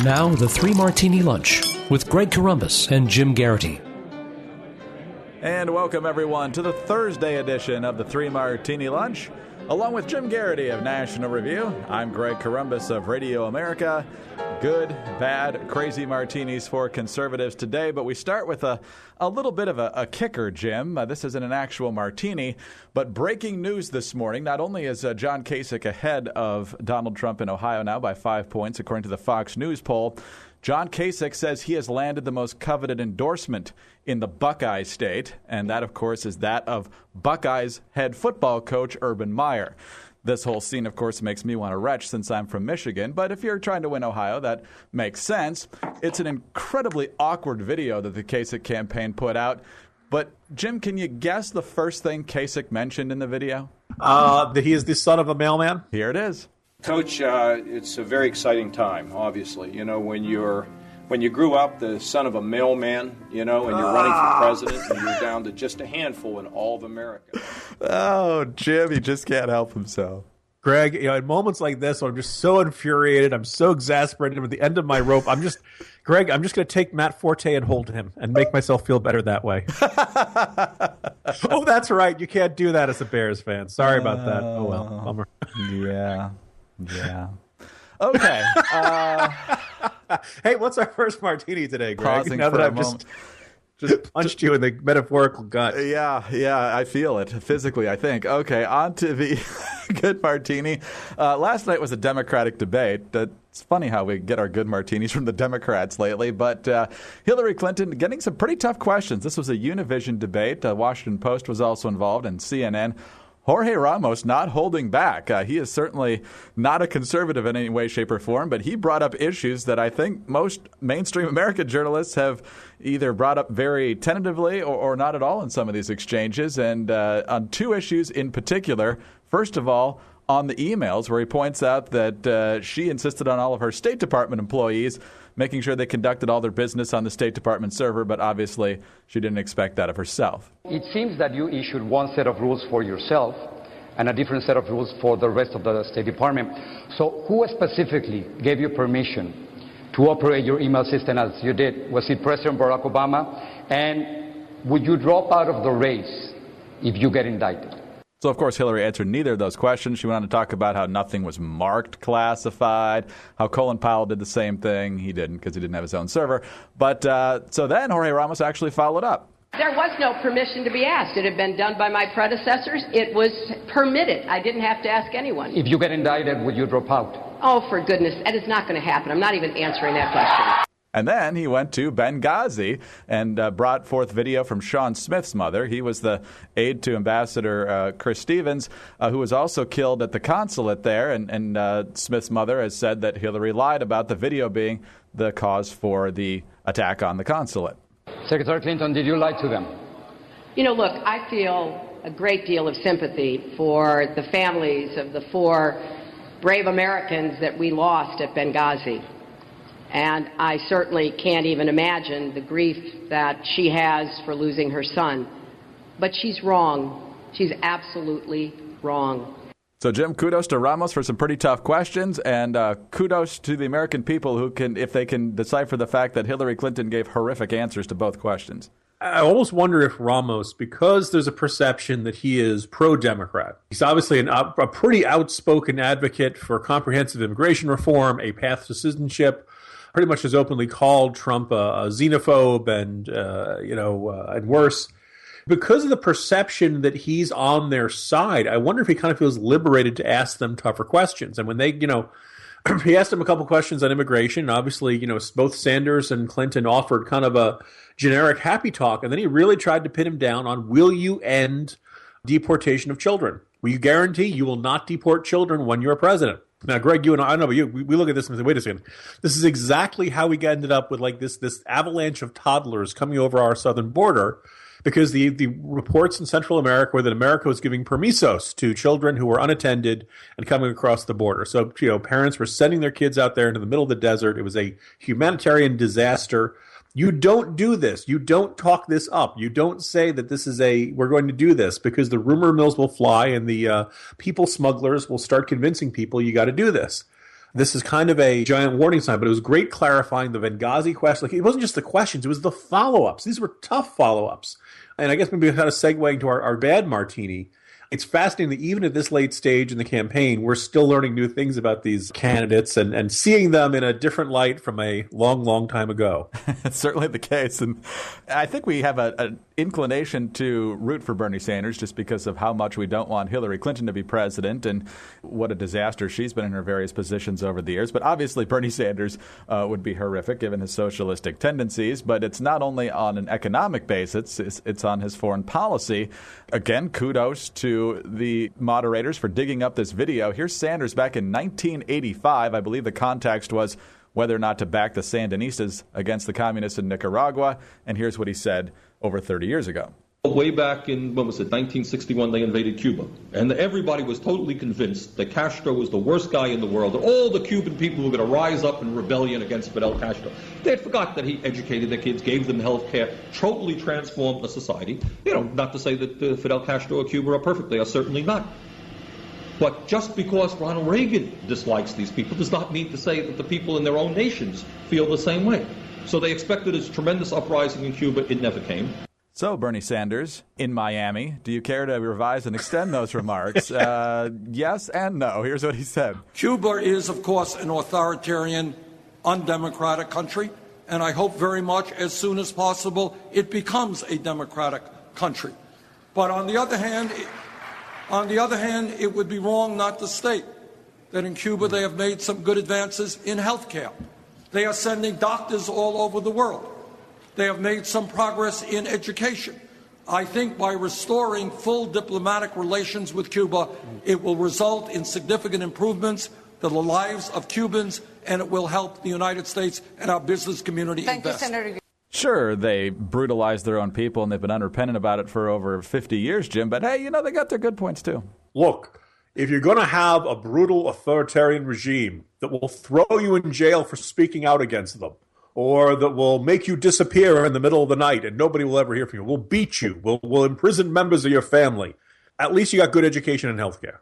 Now, the Three Martini Lunch with Greg Corombos and Jim Garrity. And welcome, everyone, to the Thursday edition of the Three Martini Lunch. Along with Jim Garrity of National Review, I'm Greg Corombos of Radio America. Good, bad, crazy martinis for conservatives today, but we start with a little bit of a kicker, Jim. This isn't an actual martini, but breaking news this morning. Not only is John Kasich ahead of Donald Trump in Ohio now by 5 points, according to the Fox News poll, John Kasich says he has landed the most coveted endorsement in the Buckeye state, and that, of course, is that of Buckeyes head football coach Urban Meyer. This whole scene, of course, makes me want to retch since I'm from Michigan, but if you're trying to win Ohio, that makes sense. It's an incredibly awkward video that the Kasich campaign put out. But, Jim, can you guess the first thing Kasich mentioned in the video? That he is the son of a mailman? Here it is. Coach, it's a very exciting time, obviously. You know, when you grew up the son of a mailman, you know, and you're running for president, and you're down to just a handful in all of America. Oh, Jim, he just can't help himself. Greg, you know, at moments like this, I'm just so infuriated. I'm so exasperated. I'm at the end of my rope. Greg, I'm just going to take Matt Forte and hold him and make myself feel better that way. Oh, that's right. You can't do that as a Bears fan. Sorry about that. Oh, well. Bummer. Yeah. Okay. Hey, what's our first martini today, Greg? Pausing now for that a I've moment. just punched you in the metaphorical gut. Yeah, I feel it physically, I think. Okay, on to the good martini. Last night was a Democratic debate. It's funny how we get our good martinis from the Democrats lately, but Hillary Clinton getting some pretty tough questions. This was a Univision debate. Washington Post was also involved, and CNN. Jorge Ramos not holding back. He is certainly not a conservative in any way, shape, or form, but he brought up issues that I think most mainstream American journalists have either brought up very tentatively or not at all in some of these exchanges. And on two issues in particular, first of all, on the emails where he points out that she insisted on all of her State Department employees making sure they conducted all their business on the State Department server, but obviously she didn't expect that of herself. It seems that you issued one set of rules for yourself and a different set of rules for the rest of the State Department. So who specifically gave you permission to operate your email system as you did? Was it President Barack Obama? And would you drop out of the race if you get indicted? So, of course, Hillary answered neither of those questions. She went on to talk about how nothing was marked classified, how Colin Powell did the same thing. He didn't because he didn't have his own server. But so then Jorge Ramos actually followed up. There was no permission to be asked. It had been done by my predecessors. It was permitted. I didn't have to ask anyone. If you get indicted, would you drop out? Oh, for goodness, that is not going to happen. I'm not even answering that question. And then he went to Benghazi and brought forth video from Sean Smith's mother. He was the aide to Ambassador Chris Stevens, who was also killed at the consulate there. And Smith's mother has said that Hillary lied about the video being the cause for the attack on the consulate. Secretary Clinton, did you lie to them? You know, look, I feel a great deal of sympathy for the families of the 4 brave Americans that we lost at Benghazi. And I certainly can't even imagine the grief that she has for losing her son. But she's wrong. She's absolutely wrong. So, Jim, kudos to Ramos for some pretty tough questions, and kudos to the American people who can, if they can decipher the fact that Hillary Clinton gave horrific answers to both questions. I almost wonder if Ramos, because there's a perception that he is pro-Democrat, he's obviously a pretty outspoken advocate for comprehensive immigration reform, a path to citizenship, pretty much has openly called Trump a xenophobe and worse. Because of the perception that he's on their side, I wonder if he kind of feels liberated to ask them tougher questions. And when they, he asked him a couple questions on immigration. Obviously, both Sanders and Clinton offered kind of a generic happy talk. And then he really tried to pin him down on, will you end deportation of children? Will you guarantee you will not deport children when you're president? Now, Greg, you and I know, but we look at this and say, wait a second. This is exactly how we ended up with like this avalanche of toddlers coming over our southern border, because the reports in Central America were that America was giving permisos to children who were unattended and coming across the border. So, parents were sending their kids out there into the middle of the desert. It was a humanitarian disaster. You don't do this. You don't talk this up. You don't say that this is we're going to do this, because the rumor mills will fly and the people smugglers will start convincing people you got to do this. This is kind of a giant warning sign, but it was great clarifying the Benghazi question. Like, it wasn't just the questions, it was the follow-ups. These were tough follow-ups. And I guess maybe kind of segueing to our bad Martini, it's fascinating that even at this late stage in the campaign, we're still learning new things about these candidates and seeing them in a different light from a long, long time ago. It's certainly the case. And I think we have an inclination to root for Bernie Sanders just because of how much we don't want Hillary Clinton to be president and what a disaster she's been in her various positions over the years. But obviously Bernie Sanders would be horrific given his socialistic tendencies. But it's not only on an economic basis, it's on his foreign policy. Again, kudos to the moderators for digging up this video. Here's Sanders back in 1985. I believe the context was whether or not to back the Sandinistas against the communists in Nicaragua. And here's what he said over 30 years ago. Way back in, 1961, they invaded Cuba. And everybody was totally convinced that Castro was the worst guy in the world, that all the Cuban people were going to rise up in rebellion against Fidel Castro. They had forgot that he educated their kids, gave them health care, totally transformed the society. Not to say that Fidel Castro or Cuba are perfect. They are certainly not. But just because Ronald Reagan dislikes these people does not mean to say that the people in their own nations feel the same way. So they expected this tremendous uprising in Cuba. It never came. So, Bernie Sanders, in Miami, do you care to revise and extend those remarks? Yes and no. Here's what he said. Cuba is, of course, an authoritarian, undemocratic country, and I hope very much as soon as possible it becomes a democratic country. But on the other hand, it would be wrong not to state that in Cuba they have made some good advances in health care. They are sending doctors all over the world. They have made some progress in education. I think by restoring full diplomatic relations with Cuba, it will result in significant improvements to the lives of Cubans, and it will help the United States and our business community invest. Thank you, Senator. Sure, they brutalized their own people, and they've been unrepentant about it for over 50 years, Jim. But, hey, they got their good points, too. Look, if you're going to have a brutal authoritarian regime that will throw you in jail for speaking out against them, or that will make you disappear in the middle of the night and nobody will ever hear from you, will beat you, will imprison members of your family, at least you got good education and health care.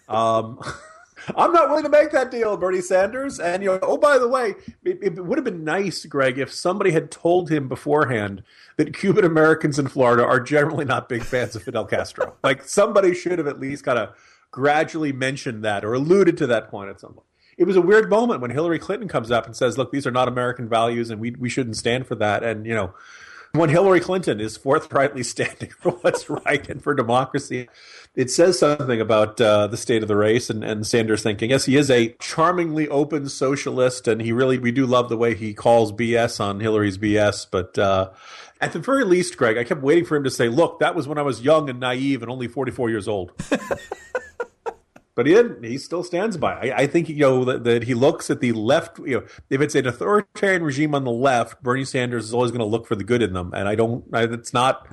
I'm not willing to make that deal, Bernie Sanders. And, oh, by the way, it would have been nice, Greg, if somebody had told him beforehand that Cuban Americans in Florida are generally not big fans of Fidel Castro. Like, somebody should have at least kind of gradually mentioned that or alluded to that point at some point. It was a weird moment when Hillary Clinton comes up and says, look, these are not American values and we shouldn't stand for that. And, when Hillary Clinton is forthrightly standing for what's right and for democracy, it says something about the state of the race and Sanders thinking, yes, he is a charmingly open socialist, and we do love the way he calls BS on Hillary's BS. But at the very least, Greg, I kept waiting for him to say, look, that was when I was young and naive and only 44 years old. But he didn't. He still stands by. I think that he looks at the left. If it's an authoritarian regime on the left, Bernie Sanders is always going to look for the good in them. And it's not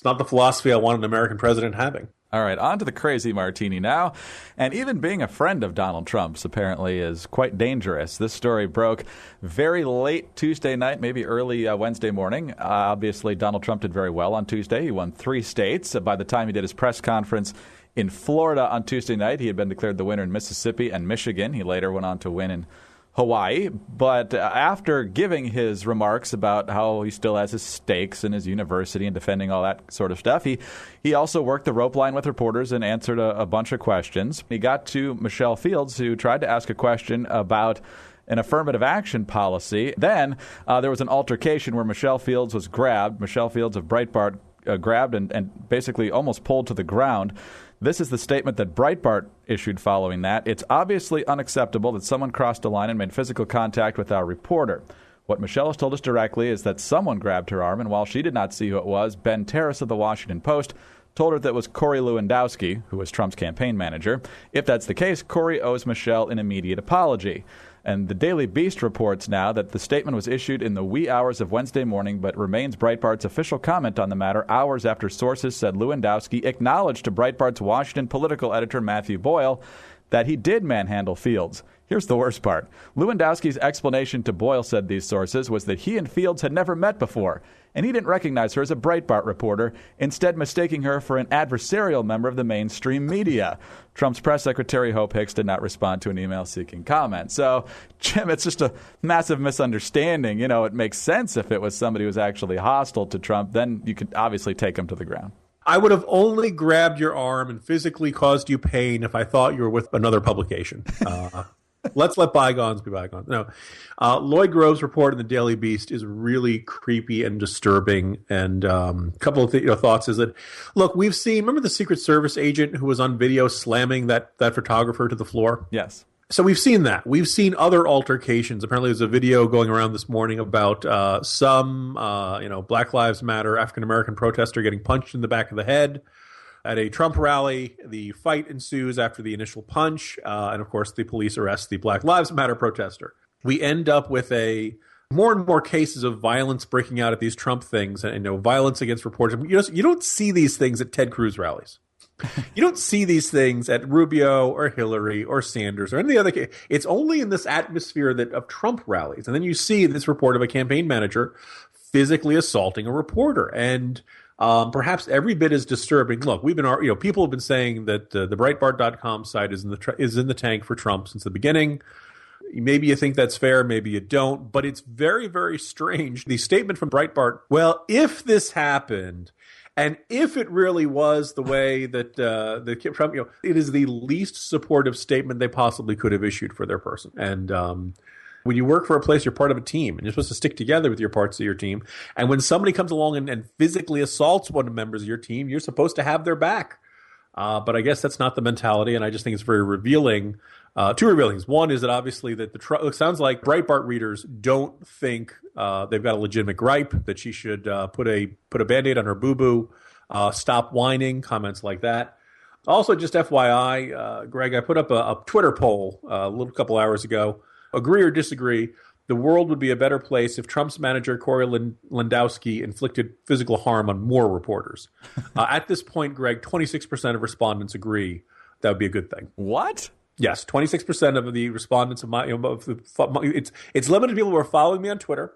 the philosophy I want an American president having. All right, on to the crazy Martini now. And even being a friend of Donald Trump's apparently is quite dangerous. This story broke very late Tuesday night, maybe early Wednesday morning. Obviously, Donald Trump did very well on Tuesday. He won 3 states. By the time he did his press conference in Florida on Tuesday night, he had been declared the winner in Mississippi and Michigan. He later went on to win in Hawaii. But after giving his remarks about how he still has his stakes in his university and defending all that sort of stuff, he also worked the rope line with reporters and answered a bunch of questions. He got to Michelle Fields, who tried to ask a question about an affirmative action policy. Then there was an altercation where Michelle Fields was grabbed. Michelle Fields of Breitbart grabbed and basically almost pulled to the ground. This is the statement that Breitbart issued following that. It's obviously unacceptable that someone crossed a line and made physical contact with our reporter. What Michelle has told us directly is that someone grabbed her arm, and while she did not see who it was, Ben Terrace of the Washington Post told her that it was Corey Lewandowski, who was Trump's campaign manager. If that's the case, Corey owes Michelle an immediate apology. And the Daily Beast reports now that the statement was issued in the wee hours of Wednesday morning, but remains Breitbart's official comment on the matter hours after sources said Lewandowski acknowledged to Breitbart's Washington political editor Matthew Boyle that he did manhandle Fields. Here's the worst part. Lewandowski's explanation to Boyle, said these sources, was that he and Fields had never met before, and he didn't recognize her as a Breitbart reporter, instead mistaking her for an adversarial member of the mainstream media. Trump's press secretary, Hope Hicks, did not respond to an email seeking comment. So, Jim, it's just a massive misunderstanding. You know, it makes sense if it was somebody who was actually hostile to Trump, then you could obviously take him to the ground. I would have only grabbed your arm and physically caused you pain if I thought you were with another publication. Let's let bygones be bygones. No, Lloyd Grove's report in the Daily Beast is really creepy and disturbing. And a couple of thoughts is that, look, we've seen, remember the Secret Service agent who was on video slamming that photographer to the floor? Yes. So we've seen that. We've seen other altercations. Apparently there's a video going around this morning about some Black Lives Matter African-American protester getting punched in the back of the head at a Trump rally. The fight ensues after the initial punch, and of course the police arrest the Black Lives Matter protester. We end up with more and more cases of violence breaking out at these Trump things, and violence against reporters. You don't see these things at Ted Cruz rallies. You don't see these things at Rubio or Hillary or Sanders or any other case. It's only in this atmosphere of Trump rallies. And then you see this report of a campaign manager physically assaulting a reporter. And perhaps every bit as disturbing. Look, people have been saying that the Breitbart.com site is in the tank for Trump since the beginning. Maybe you think that's fair, maybe you don't, but it's very, very strange. The statement from Breitbart, well, if this happened, and if it really was the way that Trump, it is the least supportive statement they possibly could have issued for their person. And when you work for a place, you're part of a team, and you're supposed to stick together with your parts of your team. And when somebody comes along and physically assaults one of the members of your team, you're supposed to have their back. But I guess that's not the mentality, and I just think it's very revealing. Two revealing things. One is that obviously it sounds like Breitbart readers don't think they've got a legitimate gripe, that she should put a Band-Aid on her boo-boo, stop whining, comments like that. Also, just FYI, Greg, I put up a Twitter poll a couple hours ago. Agree or disagree, the world would be a better place if Trump's manager, Corey Lewandowski, inflicted physical harm on more reporters. At this point, Greg, 26% of respondents agree that would be a good thing. What? Yes, 26% of the respondents it's limited to people who are following me on Twitter.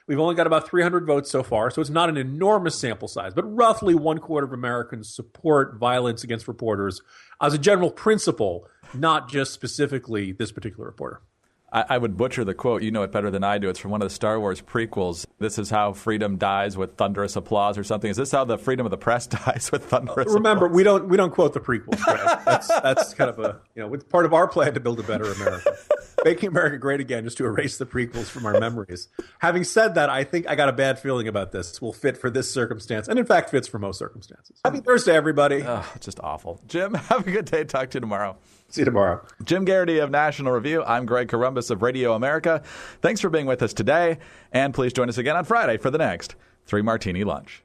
We've only got about 300 votes so far, so it's not an enormous sample size, but roughly 1/4 of Americans support violence against reporters as a general principle, not just specifically this particular reporter. I would butcher the quote. You know it better than I do. It's from one of the Star Wars prequels. This is how freedom dies with thunderous applause or something. Is this how the freedom of the press dies with thunderous Remember, applause? we don't quote the prequels. That's kind of it's part of our plan to build a better America. Making America great again, just to erase the prequels from our memories. Having said that, I think I got a bad feeling about this. Will fit for this circumstance, and in fact fits for most circumstances. Happy Thursday, everybody. It's just awful. Jim, have a good day. Talk to you tomorrow. See you tomorrow. Jim Garrity of National Review. I'm Greg Corombos of Radio America. Thanks for being with us today, and please join us again on Friday for the next 3 Martini Lunch.